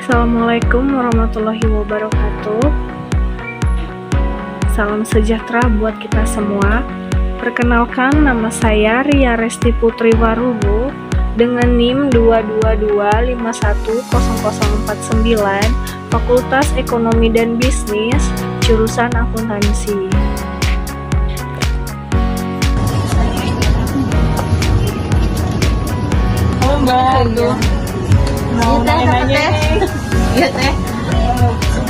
Assalamualaikum warahmatullahi wabarakatuh. Salam sejahtera buat kita semua. Perkenalkan, nama saya Ria Resti Putri Warubu dengan NIM 222510049, Fakultas Ekonomi dan Bisnis, jurusan Akuntansi. Oh Mbak, aduh. Mau nanya nih. Iya teh.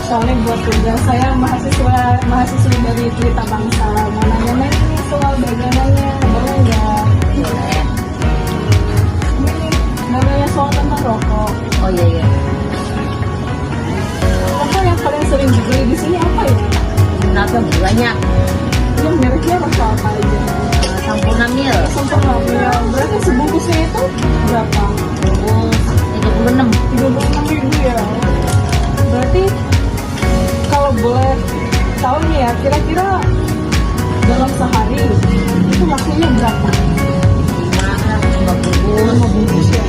Soalnya buat tugas saya mahasiswi dari Pelita Bangsa. Mau nanya nih soal dagangannya, boleh nggak? Mau nanya soal tentang rokok. Oh iya. Rokok yang paling sering dibeli di sini apa ya? Kenapa banyak? Ya mereknya rokok apa aja? Sampurna Mil. Sempurna ya. Berarti sebungkusnya itu berapa? Bungkus 36. 36.000 ya. Berarti kalau boleh tahu nih ya, kira-kira dalam sehari itu lakunya berapa? 5 bungkus ya.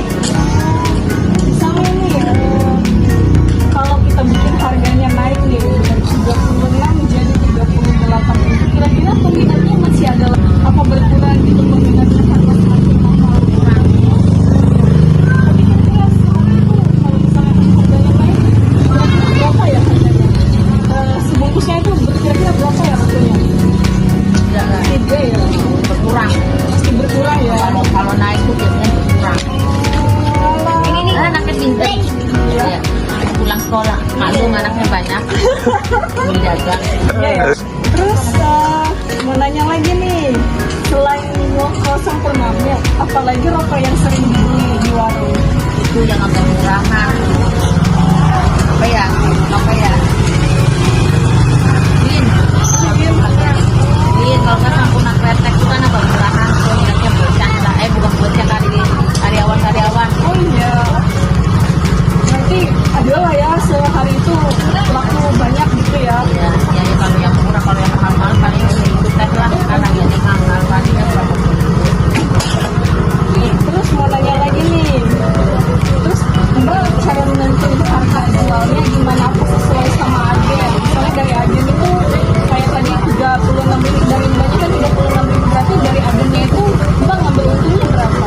Sama ini kalau kita bikin harganya naik nih dari 36 menjadi 38, kira-kira peminatnya masih ada apa berkurang gitu peminatnya karena semakin mahal? Tapi kira-kira sehari itu kalau misalnya harganya naik, kira-kira berapa ya harganya? Sebungkusnya itu kira-kira berapa ya harganya? Enggak lah. Ide ya, Berkurang. pasti berkurang ya. Kalau naik tuh biasanya berkurang. Ini anaknya pintar. Iya. Pulang sekolah. Maklum anaknya banyak. Beli dagang. Ya. Terus mau nanya lagi nih, selain rokok Sampurna Mil, apalagi rokok yang sering dibeli di warung? Itu yang agak murahan. Apa ya? Bin kalau kan sampurna kretek itu kan agak murahan. Peminatnya bocah lah. Bukan bocah kali karyawan. Oh iya, berarti adalah ya sehari itu laku banyak gitu ya. Ya kalau yang murah, kalau yang mahal paling itu teh lah. Karena harganya mahal paling yang berapa? Terus mau nanya lagi nih, terus Mbak cara menentuin harga jualnya gimana? Apa sesuai sama agen? Misalnya dari agen itu kayak tadi 36.000, dari Mbaknya kan 36.000, berarti dari agennya itu Mbak ngambil untungnya berapa?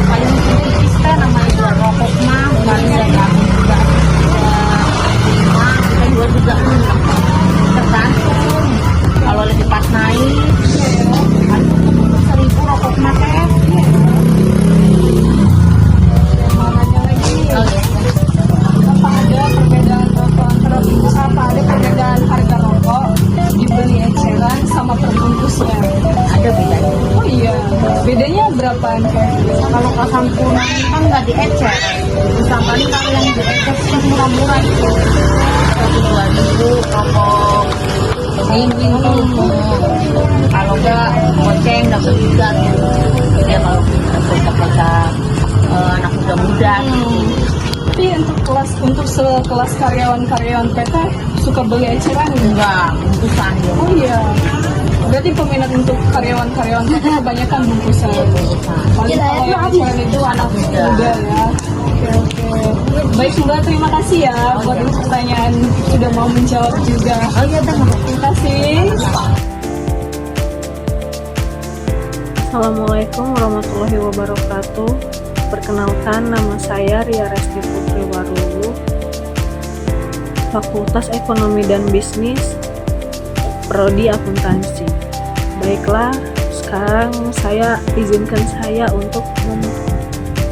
Paling tipis kan namanya jual rokok mah paling dari aku juga 5 kita jual juga tergantung. Kalau lebih pas naik paling 1.000 rokok mah teh. Mau nanya lagi nih, Oh ya, apa ada perbedaan rokok antara bungkus, apa ada perbedaan harga rokok dibeli eceran sama perbungkusnya? ada bedanya. Oh iya, bedanya berapaan kayak? Kalau ke sampurna kan nggak diecer. Misal paling kalau yang diecer yang murah-murah itu 1-2 ribu rokok ini tuh. Kalau nggak goceng dapat juga gitu. Ya kalau kita bocah-bocah anak muda-muda gitu. Tapi untuk sekelas karyawan PT suka beli eceran nggak? Enggak, bungkusan ya. Oh iya, berarti peminat untuk karyawan-karyawan PT kebanyakan bungkusan. Paling kalau yang eceran itu anak muda ya. Oke. Baik Mbak, terima kasih ya buat pertanyaan, sudah mau menjawab juga. Oh iya, Terima kasih. Assalamualaikum warahmatullahi wabarakatuh. Perkenalkan, nama saya Ria Resti Putri Warubu, Fakultas Ekonomi dan Bisnis, Prodi Akuntansi. Baiklah, sekarang izinkan saya untuk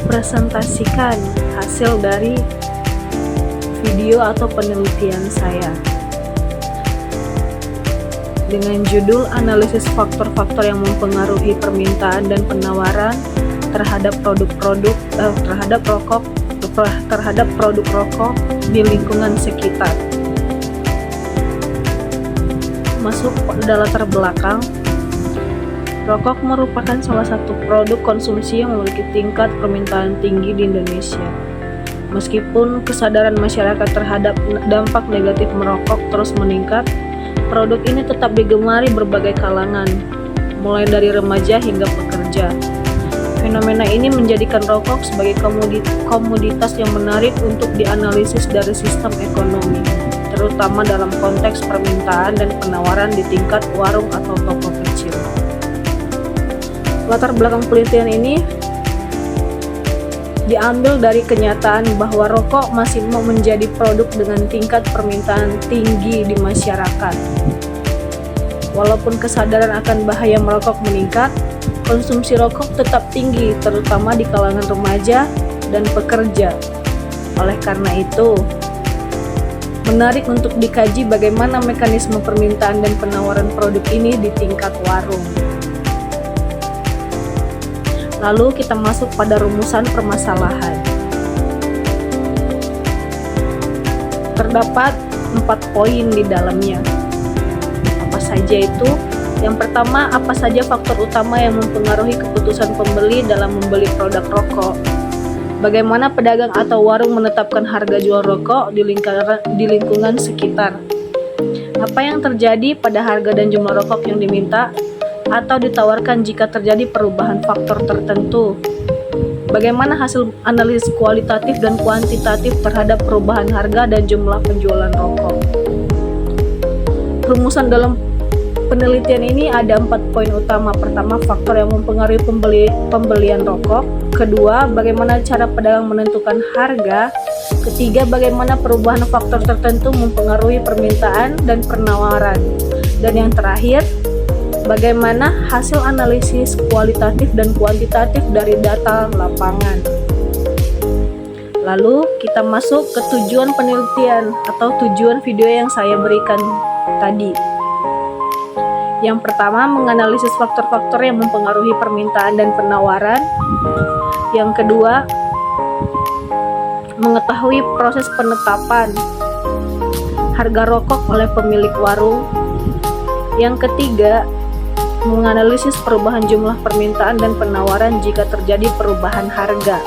mempresentasikan hasil dari video atau penelitian saya dengan judul analisis faktor-faktor yang mempengaruhi permintaan dan penawaran terhadap produk rokok di lingkungan sekitar. Masuk pada latar belakang, rokok merupakan salah satu produk konsumsi yang memiliki tingkat permintaan tinggi di Indonesia. Meskipun kesadaran masyarakat terhadap dampak negatif merokok terus meningkat, produk ini tetap digemari berbagai kalangan, mulai dari remaja hingga pekerja. Fenomena ini menjadikan rokok sebagai komoditas yang menarik untuk dianalisis dari sistem ekonomi, terutama dalam konteks permintaan dan penawaran di tingkat warung atau toko kecil. Latar belakang penelitian ini diambil dari kenyataan bahwa rokok masih mau menjadi produk dengan tingkat permintaan tinggi di masyarakat. Walaupun kesadaran akan bahaya merokok meningkat, konsumsi rokok tetap tinggi, terutama di kalangan remaja dan pekerja. Oleh karena itu, menarik untuk dikaji bagaimana mekanisme permintaan dan penawaran produk ini di tingkat warung. Lalu kita masuk pada rumusan permasalahan. Terdapat 4 poin di dalamnya. Apa saja itu? Yang pertama, apa saja faktor utama yang mempengaruhi keputusan pembeli dalam membeli produk rokok? Bagaimana pedagang atau warung menetapkan harga jual rokok di lingkungan sekitar? Apa yang terjadi pada harga dan jumlah rokok yang diminta atau ditawarkan jika terjadi perubahan faktor tertentu? Bagaimana hasil analisis kualitatif dan kuantitatif terhadap perubahan harga dan jumlah penjualan rokok? Rumusan dalam penelitian ini ada 4 poin utama. Pertama, faktor yang mempengaruhi pembelian rokok. Kedua, bagaimana cara pedagang menentukan harga. Ketiga, bagaimana perubahan faktor tertentu mempengaruhi permintaan dan penawaran. Dan yang terakhir, bagaimana hasil analisis kualitatif dan kuantitatif dari data lapangan. Lalu kita masuk ke tujuan penelitian atau tujuan video yang saya berikan tadi. Yang pertama, menganalisis faktor-faktor yang mempengaruhi permintaan dan penawaran. Yang kedua, mengetahui proses penetapan harga rokok oleh pemilik warung. Yang ketiga, menganalisis perubahan jumlah permintaan dan penawaran jika terjadi perubahan harga.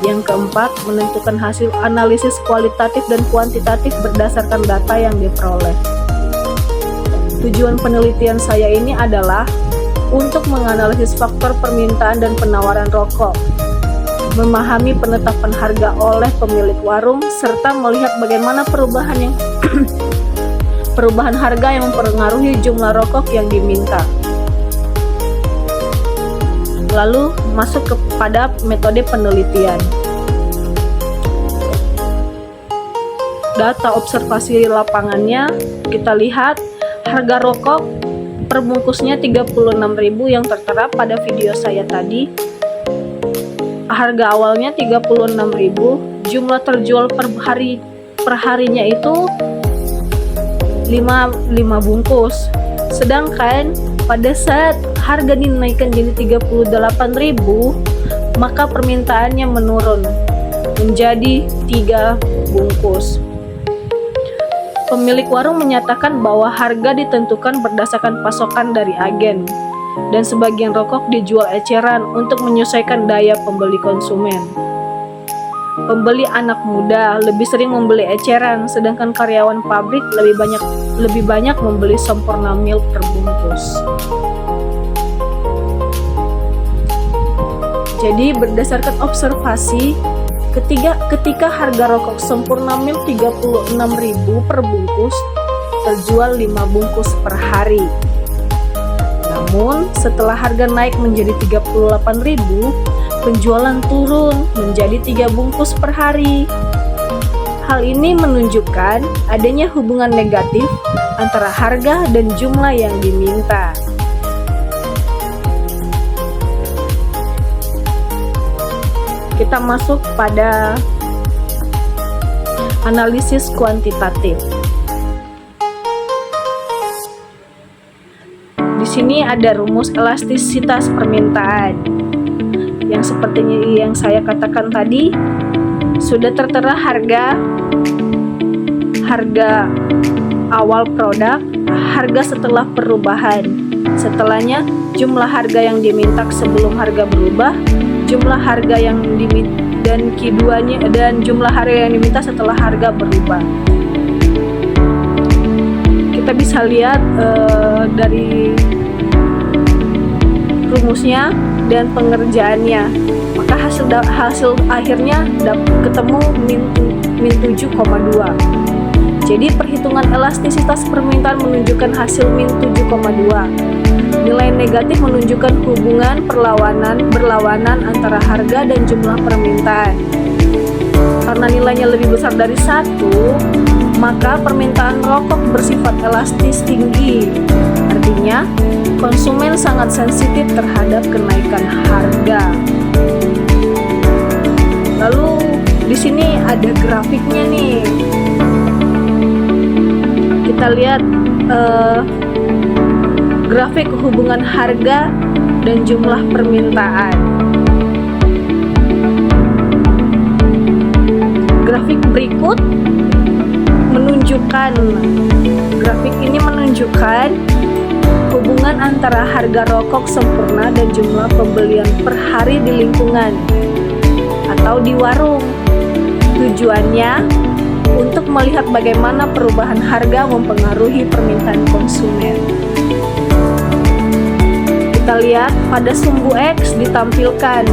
Yang keempat, menentukan hasil analisis kualitatif dan kuantitatif berdasarkan data yang diperoleh. Tujuan penelitian saya ini adalah untuk menganalisis faktor permintaan dan penawaran rokok, memahami penetapan harga oleh pemilik warung, serta melihat bagaimana perubahan harga yang mempengaruhi jumlah rokok yang diminta. Lalu masuk kepada metode penelitian. Data observasi lapangannya, kita lihat harga rokok per bungkusnya 36.000 yang tertera pada video saya tadi. Harga awalnya 36.000, jumlah terjual per harinya itu 5 bungkus. Sedangkan pada saat harga dinaikkan jadi 38.000, maka permintaannya menurun menjadi 3 bungkus. Pemilik warung menyatakan bahwa harga ditentukan berdasarkan pasokan dari agen, dan sebagian rokok dijual eceran untuk menyesuaikan daya pembeli konsumen. Pembeli anak muda lebih sering membeli eceran, sedangkan karyawan pabrik lebih banyak membeli Sempurna Milk per bungkus. Jadi berdasarkan observasi, ketika harga rokok Sempurna Milk 36.000 per bungkus, terjual 5 bungkus per hari. Namun setelah harga naik menjadi 38.000, penjualan turun menjadi 3 bungkus per hari. Hal ini menunjukkan adanya hubungan negatif antara harga dan jumlah yang diminta. Kita masuk pada analisis kuantitatif. Di sini ada rumus elastisitas permintaan. Yang seperti yang saya katakan tadi, sudah tertera harga awal produk, harga setelah perubahan. Setelahnya jumlah harga yang diminta sebelum harga berubah, jumlah harga yang diminta dan jumlah harga yang diminta setelah harga berubah. Kita bisa lihat dari rumusnya dan pengerjaannya. Maka hasil akhirnya ketemu min 7,2. Jadi perhitungan elastisitas permintaan menunjukkan hasil min 7,2. Nilai negatif menunjukkan hubungan berlawanan antara harga dan jumlah permintaan. Karena nilainya lebih besar dari 1, maka permintaan rokok bersifat elastis tinggi. Artinya, konsumen sangat sensitif terhadap kenaikan harga. Lalu di sini ada grafiknya nih. Kita lihat grafik hubungan harga dan jumlah permintaan. Grafik berikut grafik ini menunjukkan hubungan antara harga rokok sempurna dan jumlah pembelian per hari di lingkungan atau di warung. Tujuannya untuk melihat bagaimana perubahan harga mempengaruhi permintaan konsumen. Kita lihat pada sumbu X ditampilkan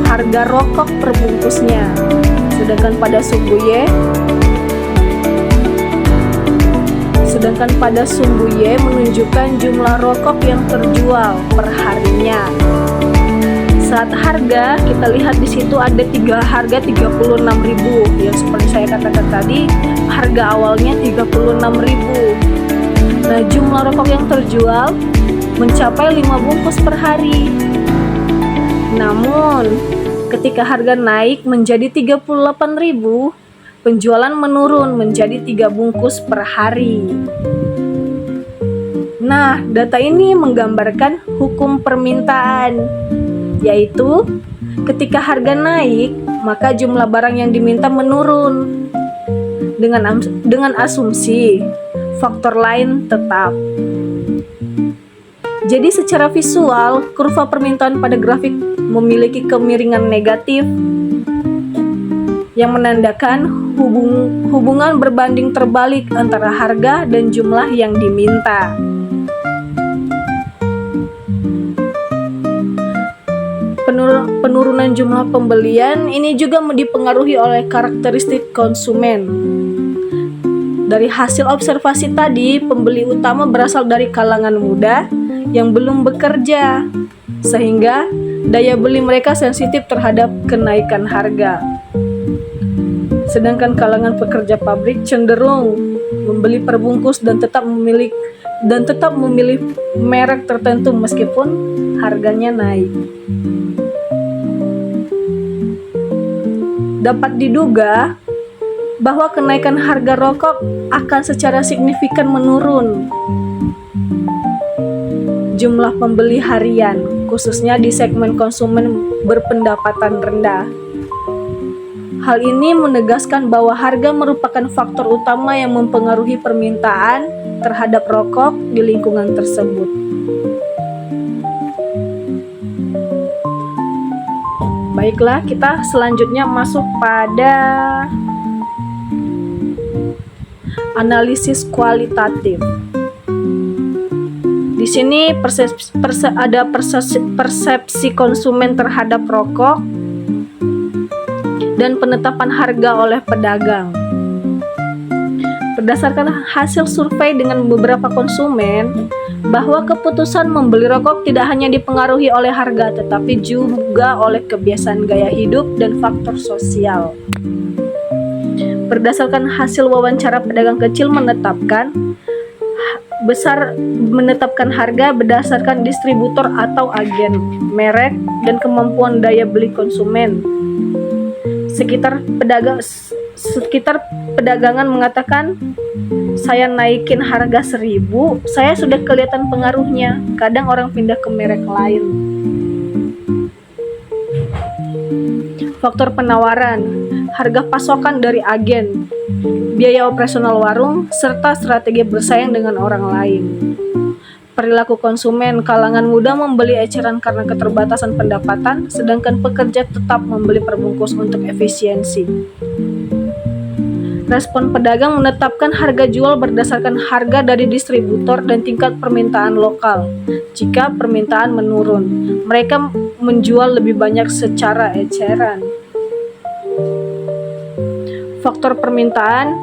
harga rokok per bungkusnya, sedangkan pada sumbu Y menunjukkan jumlah rokok yang terjual per harinya. Saat harga, kita lihat di situ ada harga 36.000. Yang seperti saya katakan tadi, harga awalnya 36.000. Nah, jumlah rokok yang terjual mencapai 5 bungkus per hari. Namun, ketika harga naik menjadi 38.000, penjualan menurun menjadi 3 bungkus per hari. Nah, data ini menggambarkan hukum permintaan, yaitu ketika harga naik, maka jumlah barang yang diminta menurun. Dengan asumsi faktor lain tetap. Jadi secara visual, kurva permintaan pada grafik memiliki kemiringan negatif yang menandakan hubungan berbanding terbalik antara harga dan jumlah yang diminta. Penurunan jumlah pembelian ini juga dipengaruhi oleh karakteristik konsumen. Dari hasil observasi tadi, pembeli utama berasal dari kalangan muda yang belum bekerja, sehingga daya beli mereka sensitif terhadap kenaikan harga. Sedangkan kalangan pekerja pabrik cenderung membeli perbungkus dan tetap memilih merek tertentu meskipun harganya naik. Dapat diduga bahwa kenaikan harga rokok akan secara signifikan menurun jumlah pembeli harian, khususnya di segmen konsumen berpendapatan rendah. Hal ini menegaskan bahwa harga merupakan faktor utama yang mempengaruhi permintaan terhadap rokok di lingkungan tersebut. Baiklah, kita selanjutnya masuk pada analisis kualitatif. Di sini ada persepsi konsumen terhadap rokok dan penetapan harga oleh pedagang. Berdasarkan hasil survei dengan beberapa konsumen, bahwa keputusan membeli rokok tidak hanya dipengaruhi oleh harga, tetapi juga oleh kebiasaan gaya hidup dan faktor sosial. Berdasarkan hasil wawancara, pedagang kecil menetapkan harga berdasarkan distributor atau agen, merek, dan kemampuan daya beli konsumen. Sekitar pedagangan mengatakan, saya naikin harga 1.000, saya sudah kelihatan pengaruhnya. Kadang orang pindah ke merek lain. Faktor penawaran, harga pasokan dari agen, biaya operasional warung, serta strategi bersaing dengan orang lain. Perilaku konsumen, kalangan muda membeli eceran karena keterbatasan pendapatan, sedangkan pekerja tetap membeli perbungkus untuk efisiensi. Respon pedagang menetapkan harga jual berdasarkan harga dari distributor dan tingkat permintaan lokal. Jika permintaan menurun, mereka menjual lebih banyak secara eceran. Faktor permintaan,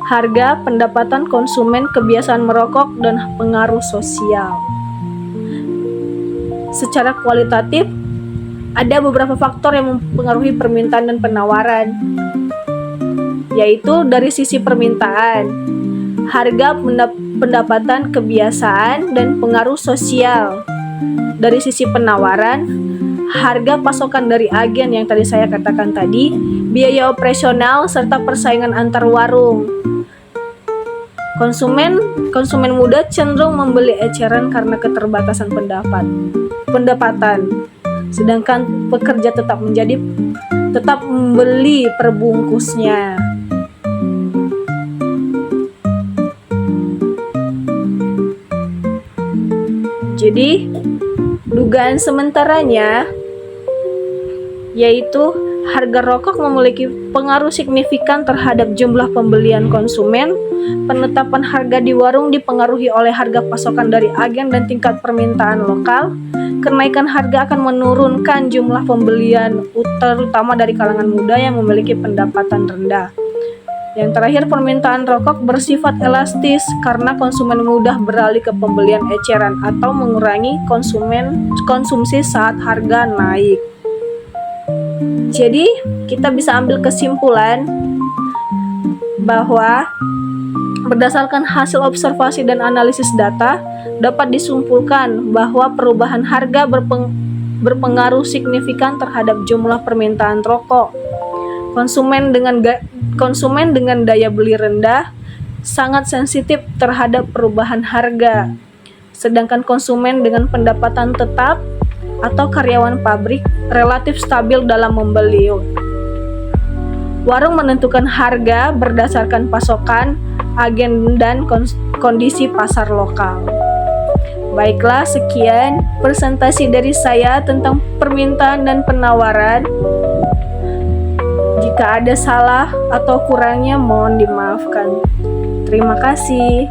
harga, pendapatan konsumen, kebiasaan merokok, dan pengaruh sosial. Secara kualitatif, ada beberapa faktor yang mempengaruhi permintaan dan penawaran, yaitu dari sisi permintaan, harga, pendapatan, kebiasaan, dan pengaruh sosial. Dari sisi penawaran, harga pasokan dari agen yang tadi saya katakan tadi, biaya operasional, serta persaingan antar warung. Konsumen muda cenderung membeli eceran karena keterbatasan pendapatan, sedangkan pekerja tetap membeli perbungkusnya. Jadi, dugaan sementaranya yaitu harga rokok memiliki pengaruh signifikan terhadap jumlah pembelian konsumen. Penetapan harga di warung dipengaruhi oleh harga pasokan dari agen dan tingkat permintaan lokal. Kenaikan harga akan menurunkan jumlah pembelian, terutama dari kalangan muda yang memiliki pendapatan rendah. Yang terakhir, permintaan rokok bersifat elastis karena konsumen mudah beralih ke pembelian eceran atau mengurangi konsumsi saat harga naik. Jadi, kita bisa ambil kesimpulan bahwa berdasarkan hasil observasi dan analisis data, dapat disimpulkan bahwa perubahan harga berpengaruh signifikan terhadap jumlah permintaan rokok. Konsumen dengan daya beli rendah sangat sensitif terhadap perubahan harga, sedangkan konsumen dengan pendapatan tetap atau karyawan pabrik relatif stabil dalam membeli. Warung menentukan harga berdasarkan pasokan, agen, dan kondisi pasar lokal. Baiklah, sekian presentasi dari saya tentang permintaan dan penawaran. Jika ada salah atau kurangnya, mohon dimaafkan. Terima kasih.